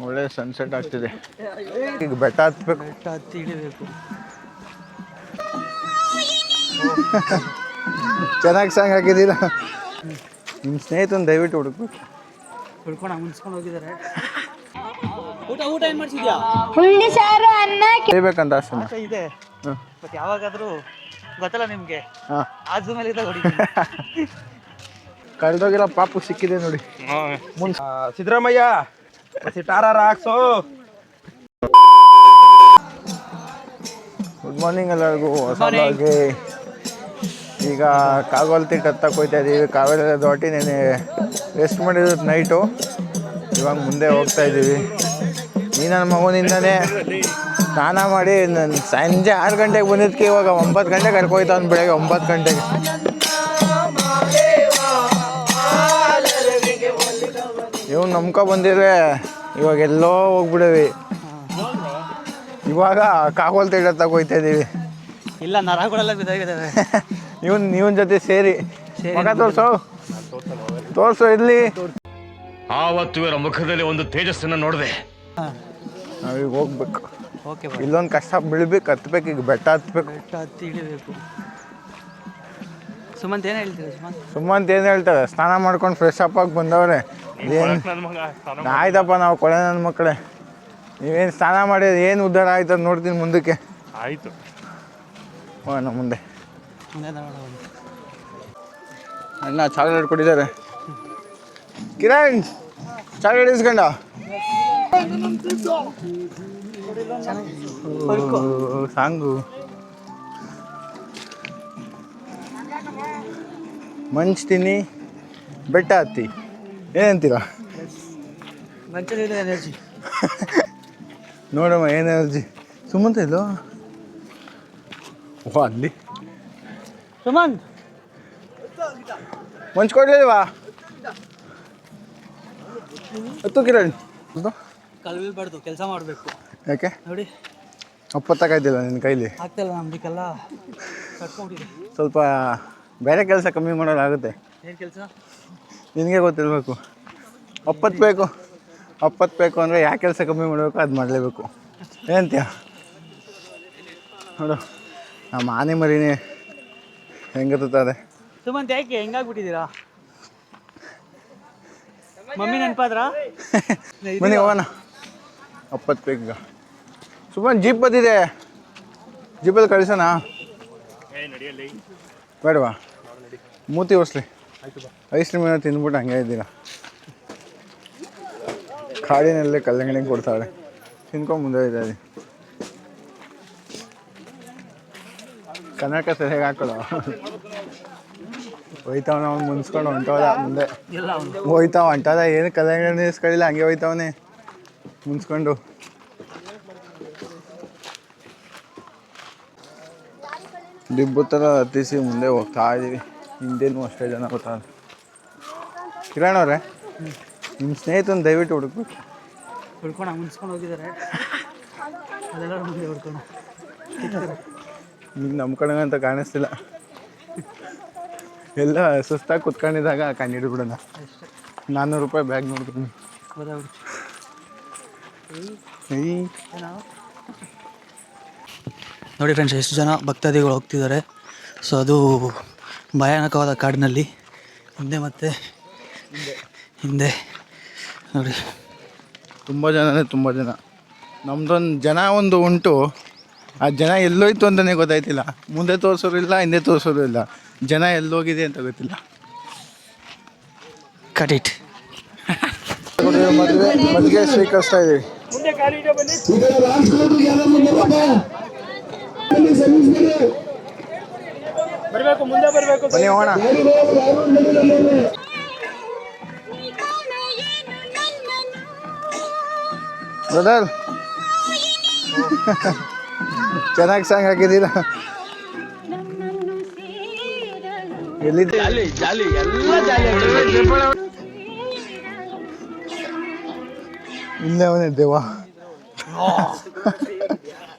ಒಳ್ಳೆ ಸನ್ಸೆಟ್ ಆಗ್ತಿದೆ. ಈಗ ಬೆಟ್ಟ ಹತ್ಬೇಕು. ಬೆಟ್ಟ ಹತ್ತಿ ಇಳಿಬೇಕು. ಚೆನ್ನಾಗಿ ಸಾಂಗ್ ಹಾಕಿದ್ದೀರಾ. ನಿಮ್ಮ ಸ್ನೇಹಿತನ ದಯವಿಟ್ಟು ಹುಡುಕ್ಬೇಕು. ಹುಡ್ಕೊಂಡು ಮುನ್ಸ್ಕೊಂಡು ಹೋಗಿದ್ದಾರೆ. ಊಟ ಏನು ಮಾಡ್ಸಿದ್ಯಾ? ಹುಳ್ಳಿ ಸಾರು ಅನ್ನ ಬೇಕಂತ ಆಸೆ ಇದೆ. ಬಟ್ ಯಾವಾಗಾದರೂ ಗೊತ್ತಲ್ಲ ನಿಮಗೆ, ಹಾಂ ಆಜು ಮೇಲೆ ಹೊಡಿ. ಕಳೆದೋಗಿರೋ ಪಾಪು ಸಿಕ್ಕಿದೆ ನೋಡಿ. ಸಿದ್ದರಾಮಯ್ಯ ಸಿಟ್ಟಾರ ಹಾಕ್ಸೋ. ಗುಡ್ ಮಾರ್ನಿಂಗ್ ಎಲ್ಲರಿಗೂ. ಹೊಸದಾಗಿ ಈಗ ಕಾಗೋಲ್ ತಿಟ್ಟು ಹತ್ತಕ್ಕೆ ಹೋಗ್ತಾ ಇದ್ದೀವಿ. ಕಾವೇರಿ ದೊಡ್ಡಿ ನೆನೆ ರೆಸ್ಟ್ ಮಾಡಿರೋದು ನೈಟು. ಇವಾಗ ಮುಂದೆ ಹೋಗ್ತಾ ಇದ್ದೀವಿ. ಈ ನನ್ನ ಮಗನಿಂದನೇ ಸ್ನಾನ ಮಾಡಿ ಸಂಜೆ 6 ಗಂಟೆಗೆ ಬಂದಿದ್ದಕ್ಕೆ ಇವಾಗ 9 ಗಂಟೆಗೆ ಕರ್ಕೋಯ್ತಾವ್ನು. ಬೆಳಗ್ಗೆ 9 ಗಂಟೆಗೆ. ಇವ್ನು ನಂಬ್ಕೊ ಬಂದಿದ್ರೆ ಇವಾಗ ಎಲ್ಲೋ ಹೋಗ್ಬಿಡವಿ. ಇವಾಗ ಕಾಗೋಲ್ ತಿಟ್ಟು ಹತ್ತಕ್ಕೆ ಹೋಗ್ತಾ ಇದ್ದೀವಿ. ಇಲ್ಲ, ನರಗಳೆಲ್ಲ ಬಿದ್ದಾಗಿದ್ದಾವೆ. ಇವನ್ ಜೊತೆ ಸೇರಿ ಮಗ ತೋರ್ಸು ಇರ್ಲಿ. ಆವತ್ತು ಇವರ ಮುಖದಲ್ಲಿ ಒಂದು ತೇಜಸ್ಸನ್ನು ನೋಡಿದೆ. ನಾವೀಗ ಹೋಗ್ಬೇಕು. ಓಕೆ, ಇಲ್ಲೊಂದು ಕಷ್ಟ ಬೀಳ್ಬೇಕು, ಹತ್ಬೇಕು. ಈಗ ಬೆಟ್ಟ ಹತ್ಬೇಕು. ಬೆಟ್ಟ ಹತ್ತಿ ಇಳಿಬೇಕು. ಸುಮಂತ್ ಏನು ಹೇಳ್ತೀರಾ? ಸುಮಂತ್ ಏನು ಹೇಳ್ತಾರೆ? ಸ್ನಾನ ಮಾಡ್ಕೊಂಡು ಫ್ರೆಶ್ ಅಪ್ ಆಗಿ ಬಂದವ್ರೆ. ಆಯ್ತಪ್ಪ, ನಾವು ಕೊಳೆ ನನ್ನ ಮಕ್ಕಳೇ. ನೀವೇನು ಸ್ನಾನ ಮಾಡಿ ಏನು ಉದ್ಧಾರ ಆಯ್ತು ಅಂತ ನೋಡ್ತೀನಿ ಮುಂದಕ್ಕೆ. ಆಯಿತು, ಹೋಗೋಣ ಮುಂದೆ. ಅಣ್ಣ ಚಾಕ್ಲೇಟ್ ಕೊಟ್ಟಿದ್ದಾರೆ. ಕಿರಣ್ ಚಾಕ್ಲೇಟ್ ಇಸ್ಕೊಂಡ. ಸಾಂಗು ಮಂಚ್ತೀನಿ, ಬೆಟ್ಟ ಹತ್ತಿ. ಏನಂತೀರಾ? ಎನರ್ಜಿ ನೋಡಮ್ಮ, ಏನು ಎನರ್ಜಿ. ಸುಮಂತ ಇಲ್ಲೋ? ಓ, ಅಲ್ಲಿ ಸುಮಂತ್ ಮಂಚ್ಕೊಡ್ಲಿಲ್ವಾ? ಹತ್ತು ಕಿರಣ್. ಕಲ್ಬಾರ್ದು, ಕೆಲಸ ಮಾಡಬೇಕು. ಯಾಕೆ ನೋಡಿ, ಒಪ್ಪತ್ತಾಕಾಯ್ತಿಲ್ಲ ನಿನ್ನ ಕೈಲಿ? ಆಗ್ತಾಯಿಲ್ಲ, ನಮ್ದಕ್ಕೆಲ್ಲ ಕಟ್ಕೊಂಡಿದೆ. ಸ್ವಲ್ಪ ಬೇರೆ ಕೆಲಸ ಕಮ್ಮಿ ಮಾಡೋದಾಗುತ್ತೆ. ಏನು ಕೆಲಸ ನಿನಗೆ ಗೊತ್ತಿರಬೇಕು. ಒಪ್ಪತ್ಬೇಕು ಅಂದರೆ ಯಾವ ಕೆಲಸ ಕಮ್ಮಿ ಮಾಡಬೇಕು ಅದು ಮಾಡಲೇಬೇಕು. ಏನಂತೀಯ? ನೋಡು, ನಮ್ಮ ಆನೆ ಮರಿನೇ ಹೆಂಗತ್ತದೆ. ಸುಮಂತ್ ಯಾಕೆ ಹೆಂಗಾಗ್ಬಿಟ್ಟಿದ್ದೀರಾ? ಮಮ್ಮಿ ನೆನಪಾದ್ರಾ? ಬನ್ನಿ ಹೋಗೋಣ. ಒಪ್ಪತ್ಬೇಕು. ಈಗ ಸುಮ್ಮನೆ ಜೀಪ್ ಬಂದಿದೆ, ಜೀಪಲ್ಲಿ ಕಳಿಸೋಣ? ಬೇಡವಾ? ಮೂತಿ ಹೊಸ್ಲಿ ಐಸ್ ಕ್ರೀಮ್ ಏನೋ ತಿಂದ್ಬಿಟ್ಟು ಹಂಗೆ ಇದ್ದೀರಾ. ಕಾಡಿನಲ್ಲೇ ಕಲ್ಲಂಗಡಿ ಕೊಡ್ತಾಳೆ, ತಿನ್ಕೊಂಡು ಮುಂದೆ ಇದ್ದಾರೆ. ಕನ್ನಡಕ ಸರಿಯಾಗಿ ಹಾಕೊಳ್ಳೋ. ಹೋಯ್ತಾವನ ಅವ್ನು ಮುನ್ಸ್ಕೊಂಡು ಹೊಂಟೋದ ಮುಂದೆ. ಹೊಂಟೋದ. ಏನು ಕಲ್ಲಂಗಡಿ ಇಸ್ಕೊಳ್ಳಿಲ್ಲ, ಹಂಗೆ ಹೋಯ್ತಾವನೆ ಮುನ್ಸ್ಕೊಂಡು. ಡಿಬ್ಬು ಥರ ಹತ್ತಿಸಿ ಮುಂದೆ ಹೋಗ್ತಾ ಇದ್ದೀವಿ. ಹಿಂದೇನು ಅಷ್ಟೇ ಜನ ಗೊತ್ತಾಗ. ಕಿರಣ್ ಅವರೇ, ನಿಮ್ಮ ಸ್ನೇಹಿತನ ದಯವಿಟ್ಟು ಹುಡುಕ್ಬೇಕು. ಹುಡ್ಕೊಂಡು ಮುನ್ಸ್ಕೊಂಡು ಹೋಗಿದ್ದಾರೆ. ಅದೆಲ್ಲರೂ ಮುಂದೆ ಹುಡ್ಕೊಂಡು ನಿಮ್ಗೆ ನಮ್ಮ ಕಡೆ ಅಂತ ಕಾಣಿಸ್ತಿಲ್ಲ. ಎಲ್ಲ ಸುಸ್ತಾಗಿ ಕುತ್ಕೊಂಡಿದ್ದಾಗ ಕಂಡು ಹಿಡಿದ್ಬಿಡೋಣ. 400 ರೂಪಾಯಿ ಬ್ಯಾಗ್ ನೋಡ್ತೀನಿ. ನೋಡಿ ಫ್ರೆಂಡ್ಸ್, ಎಷ್ಟು ಜನ ಭಕ್ತಾದಿಗಳು ಹೋಗ್ತಿದ್ದಾರೆ. ಸೊ ಅದು ಭಯಾನಕವಾದ ಕಾಡಿನಲ್ಲಿ ಹಿಂದೆ ಮತ್ತು ಹಿಂದೆ ನೋಡಿ ತುಂಬ ಜನ. ನಮ್ಮದೊಂದು ಜನ ಒಂದು ಉಂಟು. ಆ ಜನ ಎಲ್ಲೋಯ್ತು ಅಂತಲೇ ಗೊತ್ತಾಯ್ತಿಲ್ಲ. ಮುಂದೆ ತೋರಿಸೋರು ಇಲ್ಲ, ಹಿಂದೆ ತೋರಿಸೋರು ಇಲ್ಲ. ಜನ ಎಲ್ಲೋಗಿದೆ ಅಂತ ಗೊತ್ತಿಲ್ಲ. ಕಟಿಟ್ ಮದುವೆ ಸ್ವೀಕರಿಸ್ತಾ ಇದ್ದೀವಿ. ಬನ್ನಿ ಹೋಗೋಣ. ಬ್ರದರ್, ಚೆನ್ನಾಗಿ ಸಾಂಗ್ ಹಾಕಿದ್ದೀರಾ. ಎಲ್ಲಿದೆ? ಇಲ್ಲೇ ಅವನೇ ದೇವ.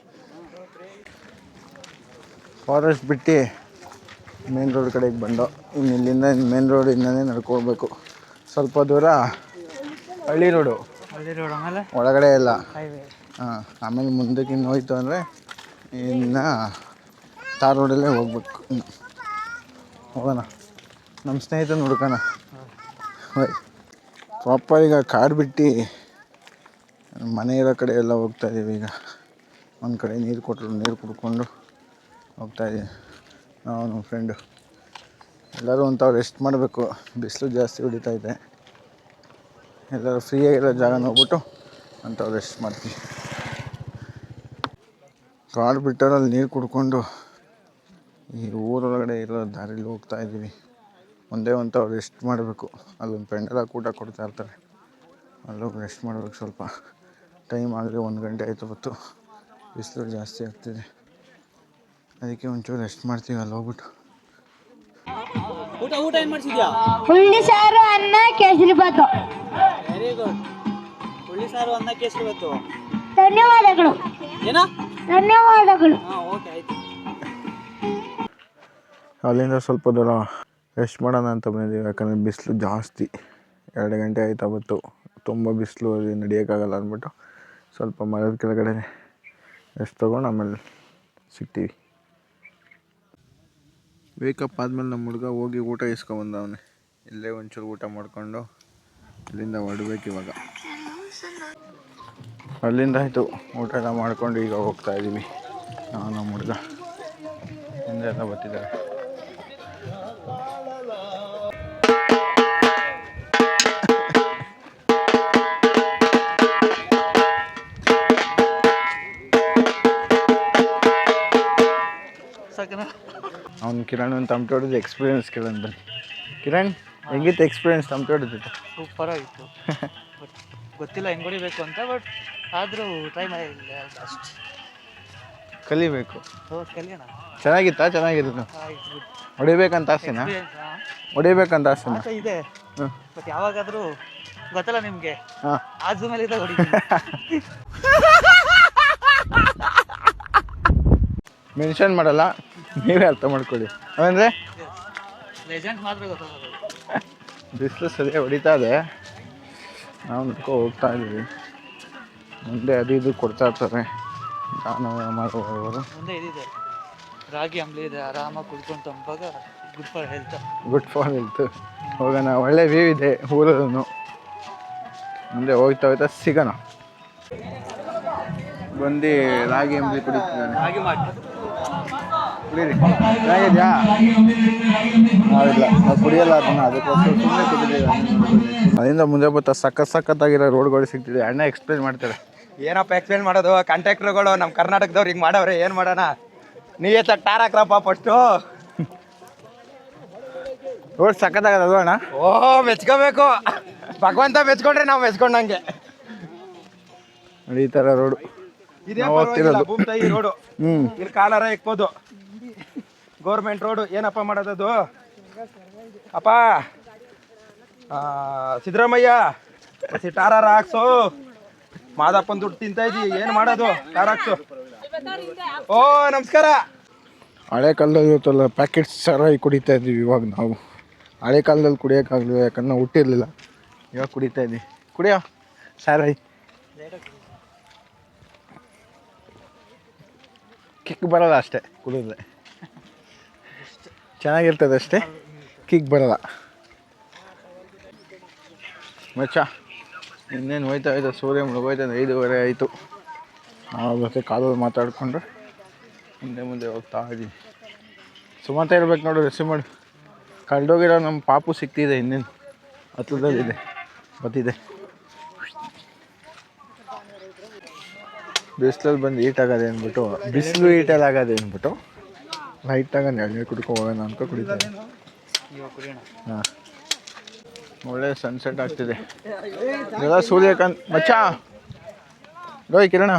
ಫಾರೆಸ್ಟ್ ಬಿಟ್ಟು ಮೇನ್ ರೋಡ್ ಕಡೆಗೆ ಬಂದು ಇನ್ನು ಇಲ್ಲಿಂದ ಮೇನ್ ರೋಡಿಂದನೇ ನಡ್ಕೊಳ್ಬೇಕು. ಸ್ವಲ್ಪ ದೂರ ಹಳ್ಳಿ ರೋಡು. ಅಲ್ಲಿ ರೋಡ್ ಆಮೇಲೆ ಒಳಗಡೆ ಎಲ್ಲ. ಹೈವೇ. ಹಾಂ, ಆಮೇಲೆ ಮುಂದಕ್ಕೆ ಇನ್ನು ಹೋಯ್ತು ಅಂದರೆ ಇನ್ನು ತಾರ್ ರೋಡಲ್ಲೇ ಹೋಗ್ಬೇಕು. ಹೋಗೋಣ, ನಮ್ಮ ಸ್ನೇಹಿತನ ಹುಡ್ಕೋಣ. ಪ್ರಾಪರ್ ಈಗ ಕಾಡು ಬಿಟ್ಟು ಮನೆ ಇರೋ ಕಡೆ ಎಲ್ಲ ಹೋಗ್ತಾಯಿದ್ದೀವಿ. ಈಗ ಒಂದು ಕಡೆ ನೀರು ಕೊಟ್ಟರು ನೀರು ಕುಡ್ಕೊಂಡು ಹೋಗ್ತಾಯಿದ್ದೀವಿ. ನಾವು ನಮ್ಮ ಫ್ರೆಂಡು ಎಲ್ಲರೂ ಒಂಥವ್ರು ರೆಸ್ಟ್ ಮಾಡಬೇಕು. ಬಿಸಿಲು ಜಾಸ್ತಿ ಹೊಡಿತೈತೆ. ಎಲ್ಲರೂ ಫ್ರೀಯಾಗಿರೋ ಜಾಗ ನೋಡ್ಬಿಟ್ಟು ಅಂಥವ್ರು ರೆಸ್ಟ್ ಮಾಡ್ತೀವಿ. ಕಾಡು ಬಿಟ್ಟರಲ್ಲಿ ನೀರು ಕುಡ್ಕೊಂಡು ಈ ಊರೊಳಗಡೆ ಇರೋ ದಾರಿಲಿ ಹೋಗ್ತಾಯಿದ್ದೀವಿ. ಒಂದೇ ಒಂಥವ್ರು ರೆಸ್ಟ್ ಮಾಡಬೇಕು. ಅಲ್ಲೊಂದು ಪೆಂಡಲ ಊಟ ಕೊಡ್ತಾ ಇರ್ತಾರೆ, ಅಲ್ಲೋಗಿ ರೆಸ್ಟ್ ಮಾಡಬೇಕು. ಸ್ವಲ್ಪ ಟೈಮ್ ಆಗಲಿ 1 ಗಂಟೆ ಆಯಿತು. ಹೊತ್ತು ಬಿಸಿಲು ಜಾಸ್ತಿ ಆಗ್ತಿದೆ, ಅದಕ್ಕೆ ಒಂಚೂರು ರೆಸ್ಟ್ ಮಾಡ್ತೀವಿ ಅಲ್ಲಿ ಹೋಗ್ಬಿಟ್ಟು. ಊಟ ಏನು ಮಾಡಿಸಿದ್ಯಾ? ಹುಳ್ಳಿ ಸಾರು, ಅನ್ನ, ಕೇಸರಿ ಬಾತು. Very good. ಹುಳ್ಳಿ ಸಾರು, ಅನ್ನ, ಕೇಸರಿ ಬಾತು. ಧನ್ಯವಾದಗಳು. ಏನೋ ಧನ್ಯವಾದಗಳು. ಹಾಂ, ಓಕೆ, ಆಯಿತು. ಅಲ್ಲಿಂದ ಸ್ವಲ್ಪ ದೂರ ರೆಸ್ಟ್ ಮಾಡೋಣ ಅಂತ ಬಂದಿದ್ದೀವಿ. ಯಾಕಂದರೆ ಬಿಸಿಲು ಜಾಸ್ತಿ, 2 ಗಂಟೆ ಆಯ್ತು. ಅವತ್ತು ತುಂಬ ಬಿಸಿಲು, ಅಲ್ಲಿ ನಡೆಯೋಕ್ಕಾಗಲ್ಲ ಅಂದ್ಬಿಟ್ಟು ಸ್ವಲ್ಪ ಮರದ ಕೆಳಗಡೆ ರೆಸ್ಟ್ ತೊಗೊಂಡು ಆಮೇಲೆ ಸಿಗ್ತೀವಿ. ವೇಕಪ್ ಆದಮೇಲೆ ನಮ್ಮ ಹುಡುಗ ಹೋಗಿ ಊಟ ಇಸ್ಕೊಬಂದವನೆ. ಇಲ್ಲೇ ಒಂಚೂರು ಊಟ ಮಾಡಿಕೊಂಡು ಇಲ್ಲಿಂದ ಹೊರಡ್ಬೇಕು ಇವಾಗ. ಅಲ್ಲಿಂದ ಆಯಿತು, ಊಟ ಎಲ್ಲ ಮಾಡ್ಕೊಂಡು ಈಗ ಹೋಗ್ತಾಯಿದ್ದೀವಿ. ನಾವು ನಮ್ಮ ಹುಡುಗ ಹಿಂದೆ ಎಲ್ಲ ಬರ್ತಿದ್ದಾರೆ. ಅವ್ನು ಕಿರಣ್ ಒಂದು ತಮಟೆ ಹೊಡೆದು ಎಕ್ಸ್ಪೀರಿಯನ್ಸ್ ಕೇಳೋಣ ಬನ್ನಿ. ಕಿರಣ್, ಹೆಂಗಿತ್ತು ಎಕ್ಸ್ಪೀರಿಯನ್ಸ್ ತಮಟೆ ಹೊಡೆದಿತ್ತು? ಸೂಪರ್ ಆಗಿತ್ತು. ಬಟ್ ಗೊತ್ತಿಲ್ಲ ಹೆಂಗೆ ಹೊಡಿಬೇಕು ಅಂತ, ಬಟ್ ಆದರೂ ಟ್ರೈ ಮಾಡಿಲ್ಲ ಅಷ್ಟು. ಕಲಿಬೇಕು, ಕಲಿಯೋಣ. ಚೆನ್ನಾಗಿತ್ತಾ? ಚೆನ್ನಾಗಿತ್ತು. ಹೊಡಿಬೇಕಂತ ಆಸೆನಾ? ಹೊಡಿಬೇಕಂತ ಆಸೆನಾ? ಇದೆ, ಬಟ್ ಯಾವಾಗಾದರೂ ಗೊತ್ತಲ್ಲ ನಿಮಗೆ, ಹಾಂ, ಆಜು ಮೇಲೆ ಇದ್ದಾಗ ಹೊಡಿತೀನಿ. ಮೆನ್ಷನ್ ಮಾಡಲ್ಲ, ನೀವೇ ಅರ್ಥ ಮಾಡ್ಕೊಳ್ಳಿ. ಅಂದರೆ ಲೆಜೆಂಡ್ ಮಾತ್ರ ಗೊತ್ತಾಗೋದು. ಬಿಸಿಲು ಸರಿಯಾಗಿ ಹೊಡಿತಾ ಇದೆ. ನಾವು ನೋಡ್ಕೊ ಹೋಗ್ತಾ ಇದ್ದೀವಿ. ಮುಂದೆ ಅದು ಇದು ಕೊಡ್ತಾ ಇರ್ತಾರೆ ಮಾಡುವವರು. ಮುಂದೆ ಇದಿದೆ, ರಾಗಿ ಅಂಬ್ಲಿ ಇದೆ, ಆರಾಮಾಗಿ ಕುಡ್ಕೊಂಡು ತಂಪಾಗ. Good for health. Good for health. ಹೋಗೋಣ, ಒಳ್ಳೆ ವ್ಯೂ ಇದೆ ಊರಲ್ಲೂ. ಮುಂದೆ ಹೋಗ್ತಾ ಹೋಗ್ತಾ ಸಿಗೋಣ. ಬಂದು ರಾಗಿ ಅಂಬ್ಲಿ ಕುಡಿತಿದ್ದಾನೆ. ರಾಗಿ ಮಾಡಿ ಕುಡೀರಿ, ಚೆನ್ನಾಗಿದೆಯಾ? ನಾವಿಲ್ಲ, ನಾವು ಕುಡಿಯಲ್ಲ ಅದನ್ನು, ಅದಕ್ಕೋಸ್ಕರ ಸುಮ್ಮನೆ ಕುಡಿದ್ದೀವಿ. ಅದರಿಂದ ಮುಂದೆ ಬರ್ತಾ ಸಖತ್ತಾಗಿರೋ ರೋಡ್ಗಳು ಸಿಗ್ತಿದೆ. ಅಣ್ಣ ಎಕ್ಸ್ಪ್ಲೇನ್ ಮಾಡ್ತಾರೆ. ಏನಪ್ಪ ಎಕ್ಸ್ಪ್ಲೇನ್ ಮಾಡೋದು, ಕಾಂಟ್ರಾಕ್ಟ್ರುಗಳು ನಮ್ಮ ಕರ್ನಾಟಕದವ್ರು ಹಿಂಗೆ ಮಾಡವ್ರೆ, ಏನು ಮಾಡೋಣ? ನೀವೇ ಟಾರ್ ಹಾಕ್ರಪ್ಪ ಫಸ್ಟು. ರೋಡ್ ಸಖತ್ತಾಗದ ಅಣ್ಣ. ಮೆಚ್ಕೋಬೇಕು, ಭಗವಂತ ಮೆಚ್ಕೊಂಡ್ರೆ ನಾವು ಮೆಚ್ಕೊಂಡಂಗೆ. ಈ ಥರ ರೋಡು ಇದೇ ಭೂಮಿ ರೋಡು. ಹ್ಞೂ, ಇಲ್ಲಿ ಕಾಲಾರ ಇಕ್ಬೋದು. ಗೌರ್ಮೆಂಟ್ ರೋಡು, ಏನಪ್ಪ ಮಾಡೋದದು? ಅಪ್ಪ ಸಿದ್ದರಾಮಯ್ಯ ಟಾರಾರ ಹಾಕ್ಸು. ಮಾದಪ್ಪನ ದುಡ್ಡು ತಿಂತಾ ಇದ್ದೀವಿ, ಏನು ಮಾಡೋದು? ಟಾರ್ ಹಾಕ್ಸು. ಓ ನಮಸ್ಕಾರ. ಹಳೆ ಕಾಲದಲ್ಲಿ ಇವತ್ತಲ್ಲ ಪ್ಯಾಕೆಟ್ಸ್ ಸಾರಾಯಿ ಕುಡಿತಾ ಇದ್ದೀವಿ ಇವಾಗ ನಾವು. ಹಳೆ ಕಾಲದಲ್ಲಿ ಕುಡಿಯೋಕ್ಕಾಗಲಿಲ್ಲ, ಯಾಕಂದ್ರೆ ನಾವು ಹುಟ್ಟಿರಲಿಲ್ಲ. ಇವಾಗ ಕುಡಿತಾ ಇದ್ದೀವಿ. ಕುಡಿಯೋ ಸಾರಾಯಿ, ಕಿಕ್ ಬರೋಲ್ಲ ಅಷ್ಟೇ ಕುಡಿದ್ರೆ. ಚೆನ್ನಾಗಿರ್ತದೆ ಅಷ್ಟೇ, ಕಿಕ್ ಬರೋಲ್ಲ. ಮಚ್ಚ ಇನ್ನೇನು ಹೋಯ್ತಾ ಸೂರ್ಯ ಮುಳುಗೋಯ್ತದೆ. 5:30 ಆಯಿತು. ನಾವು ಜೊತೆ ಕಾಲಲ್ಲಿ ಮಾತಾಡಿಕೊಂಡು ಮುಂದೆ ಹೋಗ್ತಾ ಇದ್ದೀವಿ. ಸುಮಂತ ಇರ್ಬೇಕು ನೋಡು, ರೆಸಿ ಮಾಡಿ. ಕಳೆದೋಗಿರೋ ನಮ್ಮ ಪಾಪು ಸಿಗ್ತಿದೆ, ಇನ್ನೇನು ಹತ್ರದಲ್ಲಿದೆ, ಗೊತ್ತಿದೆ. ಬಿಸಿಲಲ್ಲಿ ಬಂದು ಹೀಟಾಗದೆ ಅಂದ್ಬಿಟ್ಟು, ಬಿಸಿಲು ಹೀಟಲ್ಲಿ ಆಗೋದೆ ಅಂದ್ಬಿಟ್ಟು ಲೈಟಾಗಿ ಎಳ್ನೀರು ಕುಡ್ಕೊ ಹೋಗೋಣ ಅನ್ಕೊ ಕುಡಿತಾರೆ. ಹಾಂ, ಒಳ್ಳೆ ಸನ್ಸೆಟ್ ಆಗ್ತಿದೆ. ಎಲ್ಲ ಸೂರ್ಯಕಾಂತ್ ಮಚ್ಚ ಗೋಯ್ ಕಿರಣ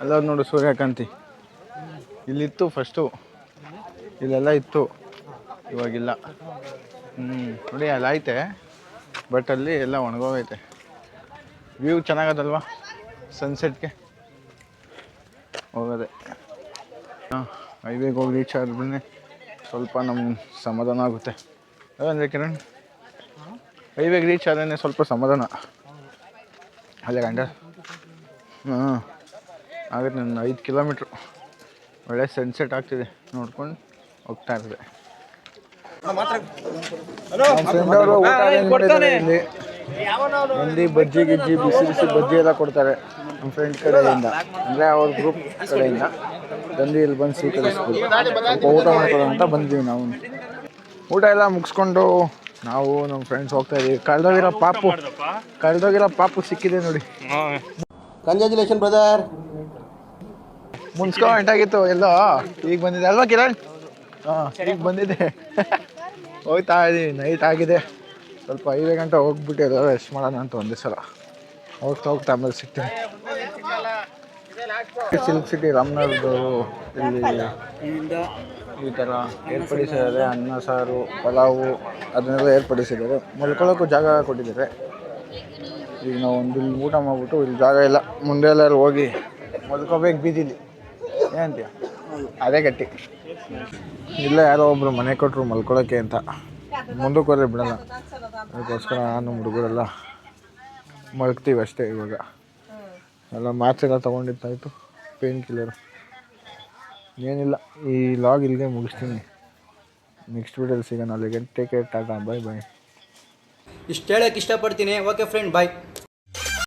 ಅಲ್ಲ ನೋಡು, ಸೂರ್ಯಕಾಂತಿ ಇಲ್ಲಿತ್ತು ಫಸ್ಟು, ಇಲ್ಲೆಲ್ಲ ಇತ್ತು, ಇವಾಗಿಲ್ಲ. ನೋಡಿ ಅಲ್ಲಿ ಐತೆ, ಬಟ್ ಅಲ್ಲಿ ಎಲ್ಲ ಒಣಗೋಗೈತೆ. ವ್ಯೂ ಚೆನ್ನಾಗದಲ್ವಾ ಸನ್ಸೆಟ್ಗೆ ಹೋಗೋದೆ. ಹಾಂ, ಹೈವೇಗೆ ಹೋಗಿ ರೀಚ್ ಆದ್ಮೇಲೆ ಸ್ವಲ್ಪ ನಮ್ಗೆ ಸಮಾಧಾನ ಆಗುತ್ತೆ. ಅದಂದರೆ ಕಿರಣ್, ಹೈವೇಗೆ ರೀಚ್ ಆದ್ರೆ ಸ್ವಲ್ಪ ಸಮಾಧಾನ. ಅಲ್ಲೇ ಗಂಡ ಹಾಂ ಆಗುತ್ತೆ. ನನ್ನ 5 ಕಿಲೋಮೀಟ್ರು ಒಳ್ಳೆ ಸನ್ಸೆಟ್ ಆಗ್ತಿದೆ, ನೋಡ್ಕೊಂಡು ಹೋಗ್ತಾ ಇರ್ತದೆ. ನಮ್ಮ ಫ್ರೆಂಡ್ ಅವರು ಊಟ ಅರೇಂಜ್ ಮಾಡಿದ್ದಾರೆ. ಇಲ್ಲಿ ಮಂದಿ ಬಜ್ಜಿ ಗಿಜ್ಜಿ ಬಿಸಿ ಬಿಸಿ ಬಜ್ಜಿ ಎಲ್ಲ ಕೊಡ್ತಾರೆ ನಮ್ಮ ಫ್ರೆಂಡ್ ಕಡೆಯಿಂದ, ಅಂದರೆ ಅವ್ರ ಗ್ರೂಪ್ ಕಡೆಯಿಂದ ತಂದು ಇಲ್ಲಿ ಬಂದು ಸ್ವೀಕರಿಸ್ಬೋದು. ಸ್ವಲ್ಪ ಊಟ ಮಾಡ್ಕೊಳ್ಳೋ ಅಂತ ಬಂದ್ವಿ ನಾವು. ಊಟ ಎಲ್ಲ ಮುಗಿಸ್ಕೊಂಡು ನಾವು ನಮ್ಮ ಫ್ರೆಂಡ್ಸ್ ಹೋಗ್ತಾ ಇದೀವಿ. ಕಳೆದೋಗಿರೋ ಪಾಪು ಸಿಕ್ಕಿದೆ ನೋಡಿ. Congratulation brother. ಮುನ್ಸ್ಕೊ ಎಂಟಾಗಿತ್ತು ಎಲ್ಲೋ, ಈಗ ಬಂದಿದೆ ಅಲ್ವಾ ಕಿರಣ್? ಹಾಂ ಈಗ ಬಂದಿದೆ. ಹೋಗ್ತಾ ಇದೀವಿ, ನೈಟ್ ಆಗಿದೆ. ಸ್ವಲ್ಪ 5 ಗಂಟೆ ಹೋಗ್ಬಿಟ್ಟು ಎಲ್ಲ ರೆಸ್ಟ್ ಮಾಡೋಣ ಅಂತ ಒಂದೇ ಸಲ ಹೋಗ್ತಾ ಆಮೇಲೆ ಸಿಗ್ತೀನಿ. ಸಿಲ್ಕ್ ಸಿಟಿ ರಾಮನಗರದವರು ಇಲ್ಲಿ ಈ ಥರ ಏರ್ಪಡಿಸಿದ್ದಾರೆ. ಅನ್ನ ಸಾರು ಪಲಾವು ಅದನ್ನೆಲ್ಲ ಏರ್ಪಡಿಸಿದ್ದಾರೆ. ಮಲ್ಕೊಳ್ಳೋಕ್ಕೂ ಜಾಗ ಕೊಟ್ಟಿದ್ದಾರೆ. ಈಗ ನಾವು ಒಂದು ಇಲ್ಲಿ ಊಟ ಮಾಡಿಬಿಟ್ಟು ಇಲ್ಲಿ ಜಾಗ ಇಲ್ಲ, ಮುಂದೆ ಎಲ್ಲರೂ ಹೋಗಿ ಮಲ್ಕೋಬೇಕು ಬೀದಿಲಿ. ಏನಂತೀಯ? ಅದೇ ಗಟ್ಟಿ. ಇಲ್ಲ ಯಾರೋ ಒಬ್ಬರು ಮನೆ ಕೊಟ್ಟರು ಮಲ್ಕೊಳ್ಳೋಕ್ಕೆ ಅಂತ, ಮುಂದಕ್ಕೆ ಹೋದ್ರೆ ಬಿಡಲ್ಲ. ಅದಕ್ಕೋಸ್ಕರ ನಾನು ಹುಡುಗರೆಲ್ಲ ಮಲ್ಗ್ತೀವಿ ಅಷ್ಟೇ. ಇವಾಗ ಎಲ್ಲ ಮಾತ್ರೆಲ್ಲ ತೊಗೊಂಡಿದ್ದಾಯಿತು, ಪೇನ್ ಕಿಲ್ಲರು. ಏನಿಲ್ಲ, ಈ ಲಾಗ್ ಇಲ್ಲಿಗೆ ಮುಗಿಸ್ತೀನಿ. ನೆಕ್ಸ್ಟ್ ವೀಡಿಯೋದಲ್ಲಿ ಸಿಗೋಣ. ಅಲ್ಲಿಗೆ ಟೇಕ್ ಕೇರ್, ಟಾಟಾ, ಬಾಯ್ ಬಾಯ್. ಇಷ್ಟು ಹೇಳೋಕ್ಕೆ ಇಷ್ಟಪಡ್ತೀನಿ. ಓಕೆ ಫ್ರೆಂಡ್, ಬಾಯ್.